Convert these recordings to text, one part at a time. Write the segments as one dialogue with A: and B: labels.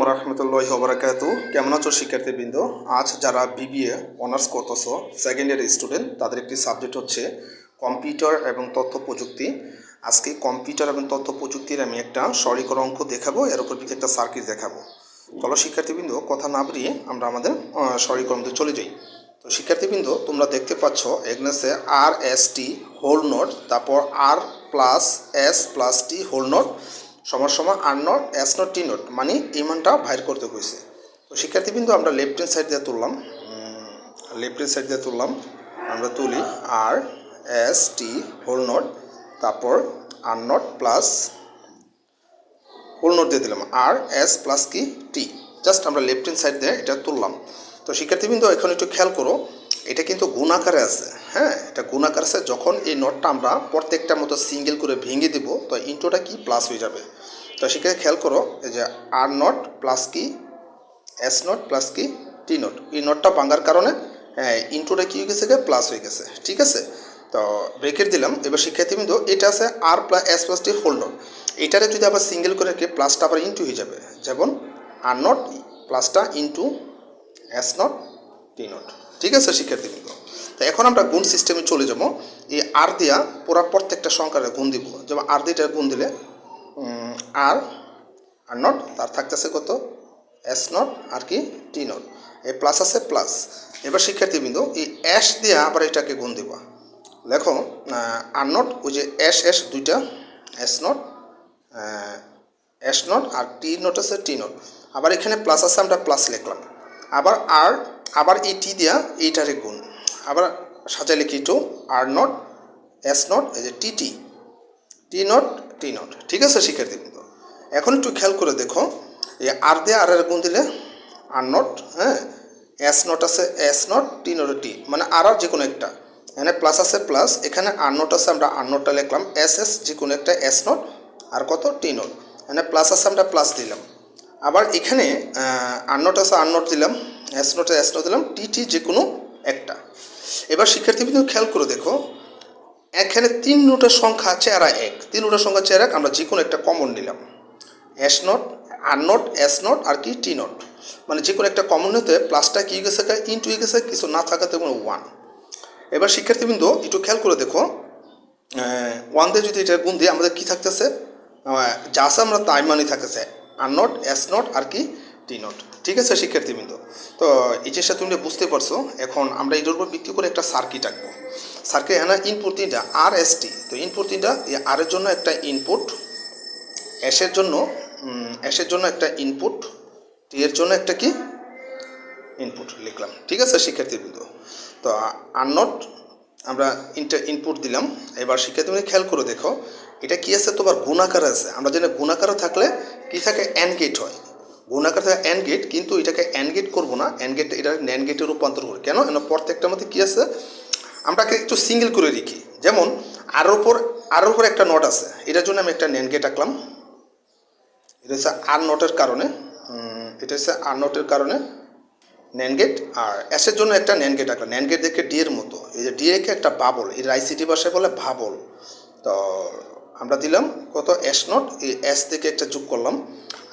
A: রহমতুল্লাহি ওয়া বারাকাতুহু। কেমন আছো শিক্ষার্থীবৃন্দ? আজ যারা বিবিএ অনার্স করতেছো, সেকেন্ড ইয়ার স্টুডেন্ট, তাদের একটি সাবজেক্ট হচ্ছে কম্পিউটার এবং তথ্য প্রযুক্তি। আজকে কম্পিউটার এবং তথ্য প্রযুক্তির আমি একটা সরলীকরণ অঙ্ক দেখাবো, এর উপর একটা সার্কিট দেখাবো। চলো শিক্ষার্থীবৃন্দ, কথা না বাড়িয়ে আমরা আমাদের সরলীকরণে চলে যাই। তো শিক্ষার্থীবৃন্দ, তোমরা দেখতে পাচ্ছ এখানে আছে আর এস টি হোল নোট, তারপর আর plus s plus t whole note সমান are not S naught t not, মানে এই মানটা বাইর করতে হয়েছে। তো শিক্ষার্থীবৃন্দ, আমরা লেফট হ্যান্ড সাইড দিয়ে তুললাম, আমরা তুলি আর এস টি হোল নট, তারপর আর নট প্লাস হোল নোট দিয়ে দিলাম আর এস প্লাস কি টি। জাস্ট আমরা লেফট হ্যান্ড সাইড দিয়ে এটা তুললাম। তো শিক্ষার্থীবৃন্দ, এখন একটু খেয়াল করো, এটা কিন্তু গুণ আকারে আছে। হ্যাঁ, এটা গুণ আকার আছে। যখন এই নটটা আমরা প্রত্যেকটা মতো সিঙ্গেল করে ভেঙে দিব, তো ইন্টুটা কি প্লাস হয়ে যাবে। তো সেক্ষেত্রে খেয়াল করো, এই যে আর নট প্লাস কি এস নট প্লাস কি টি নট, এই নটটা ভাঙার কারণে ইন্টুটা কি হয়ে গেছে, প্লাস হয়ে গেছে। ঠিক আছে, তো ব্রেকেট দিলাম। এবার শিক্ষার্থীবৃন্দ, এটা আছে r plus s plus t whole naught, এটারে যদি আবার সিঙ্গেল করে রেখে প্লাসটা আবার ইন্টু হয়ে যাবে, যেমন আর নট প্লাসটা into s naught t naught. ঠিক আছে শিক্ষার্থীবৃন্দ, তো এখন আমরা গুণ সিস্টেমে চলে যাব। এই আর দিয়া পুরা প্রত্যেকটা সংখ্যারে গুণ দিব। যেমন আর দিটা গুণ দিলে আর নট, তার থাকতেছে কত এস নট আর কি টি নট, এই প্লাস আছে প্লাস। এবার শিক্ষার্থীবৃন্দ, এই এস দিয়ে আবার এটাকে গুণ দেবা। দেখো আর নট, ওই যে এস দুইটা এস নট আর টি নট আছে টি নট, আবার এখানে প্লাস আছে, আমরা প্লাস লিখলাম। আবার এই টি দিয়া এইটারে গুণ, আবার সাজাইলে কি টু আর নট এস নট, এই যে টি নট টি নট। ঠিক আছে শিক্ষার্থীবৃন্দ, এখন একটু খেয়াল করে দেখো, এই আর দিয়ে আর গুণ দিলে আর নট, হ্যাঁ এস নট আছে এস নট টি নট টি, মানে আর যে কোনো একটা, এখানে প্লাস আছে প্লাস, এখানে আর নট আছে, আমরা আর নটটা লিখলাম এস যে কোনো একটা এস নট আর কত টি নট, এখানে প্লাস আছে, আমরা প্লাস দিলাম। আবার এখানে আর নট আছে আর নট দিলাম, এস নট দিলাম, টি যে কোনো একটা। এবার শিক্ষার্থীবৃন্দ খেয়াল করে দেখো, এখানে তিনটা সংখ্যা চেহারা এক, আমরা যে কোনো একটা কমন নিলাম, s not r not S not r কি টি নট, মানে যে কোনো একটা কমন হতে প্লাসটা কি গেছে ইন্টু হয়ে গেছে, কিছু না থাকাতে কোনো ওয়ান। এবার শিক্ষার্থীবৃন্দ একটু খেয়াল করে দেখো, ওয়ান দিয়ে যদি এটা গুণ দিয়ে আমাদের কী থাকতেছে, যা আছে আমরা তাই মানই থাকতেছে are not S not r কি টি নট। ঠিক আছে শিক্ষার্থীবৃন্দ, তো এই জিনিসটা তুমি বুঝতে পারছো। এখন আমরা এটার উপর ভিত্তি করে একটা সার্কিট আঁকবো। সার্কিট এখানে ইনপুট তিনটা আর এস টি, তো ইনপুট তিনটা, এই আর এর জন্য একটা ইনপুট, এসের জন্য একটা ইনপুট, টি এর জন্য একটা কি ইনপুট লিখলাম। ঠিক আছে শিক্ষার্থীবৃন্দ, তো আর নট আমরা ইনপুট দিলাম। এবার শিক্ষার্থীবৃন্দ খেয়াল করে দেখো, এটা কি আছে, তোমার গুণাকার আছে। আমরা জানি গুণাকার থাকলে কি থাকে, অ্যান্ড গেট হয়। গুণাকার থাকে অ্যান্ড গেট, কিন্তু এটাকে অ্যান্ড গেট করবো না, অ্যান্ড গেট এটা ন্যান্ড গেটে রূপান্তর করি। কেন, প্রত্যেকটার মধ্যে কি আছে, আমরাকে একটু সিঙ্গেল করে রাখি। যেমন আর উপর একটা নট আছে, এটার জন্য আমি একটা ন্যান্ড গেট আঁকলাম। এটা হচ্ছে আর নটের কারণে, ন্যান্ড গেট। আর এসের জন্য একটা ন্যান্ড গেট আঁকলাম। ন্যান্ড গেট দেখে ডি এর মতো, এই যে ডি একে একটা বাবল, এর আইসিটি ভাষায় বলে ভাবল। তো আমরা দিলাম কত এস নট, এই এস থেকে একটা যোগ করলাম।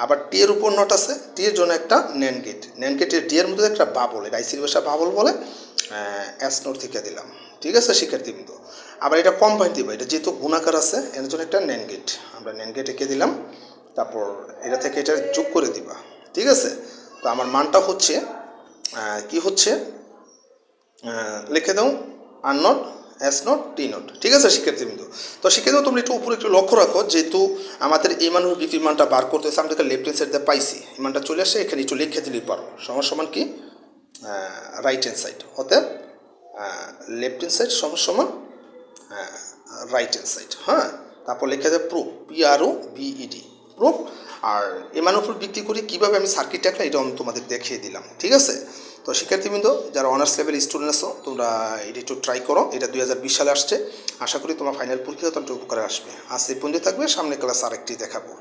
A: আবার টি এর উপর নট আছে, টি এর জন্য একটা ন্যান্ড গেটের ডি এর মধ্যে একটা বাবল, এর আইসিটি ভাষা বাবল বলে, এস নট থেকে দিলাম। ঠিক আছে শিক্ষার্থীবৃন্দ, আবার এটা কম্বাইন দিব, এটা যেহেতু গুণাকার আছে এর জন্য একটা ন্যান্ড গেট, আমরা ন্যান্ড গেট এঁকে দিলাম। তারপর এটা থেকে এটা যোগ করে দিবা। ঠিক আছে, তো আমার মানটা হচ্ছে কি হচ্ছে, লিখে দাও are not S naught t naught. ঠিক আছে শিক্ষার্থীবৃন্দ, তো শিক্ষার্থী তোমরা একটু উপরে একটু লক্ষ্য রাখো, যেহেতু আমাদের এই মানুষ বিক্রি মানটা বার করতেছে, আমরা লেফট হ্যান্ড সাইড দিয়ে পাইছি, এই মানটা চলে আসে, এখানে একটু লিখে দিলেই পারো, সমান কি রাইট হ্যান্ড সাইড, অতএব লেফট হ্যান্ড সাইড সমান রাইট হ্যান্ড সাইড। হ্যাঁ, তারপর লিখে দেয় প্রুফ, PROVED প্রুফ। আর এর উপর ভিত্তি করে কীভাবে আমি সার্কিট আঁকলাম এটা আমি তোমাদের দেখিয়ে দিলাম। ঠিক আছে, তো শিক্ষার্থীবৃন্দ যারা অনার্স লেভেল স্টুডেন্ট আছো, তোমরা এটা একটু ট্রাই করো। এটা 2020 সালে আসছে, আশা করি তোমার ফাইনাল পরীক্ষা তোমার উপকারে আসবে। আজ এই পর্যন্ত থাকবে, সামনে ক্লাস আরেকটি দেখাবো।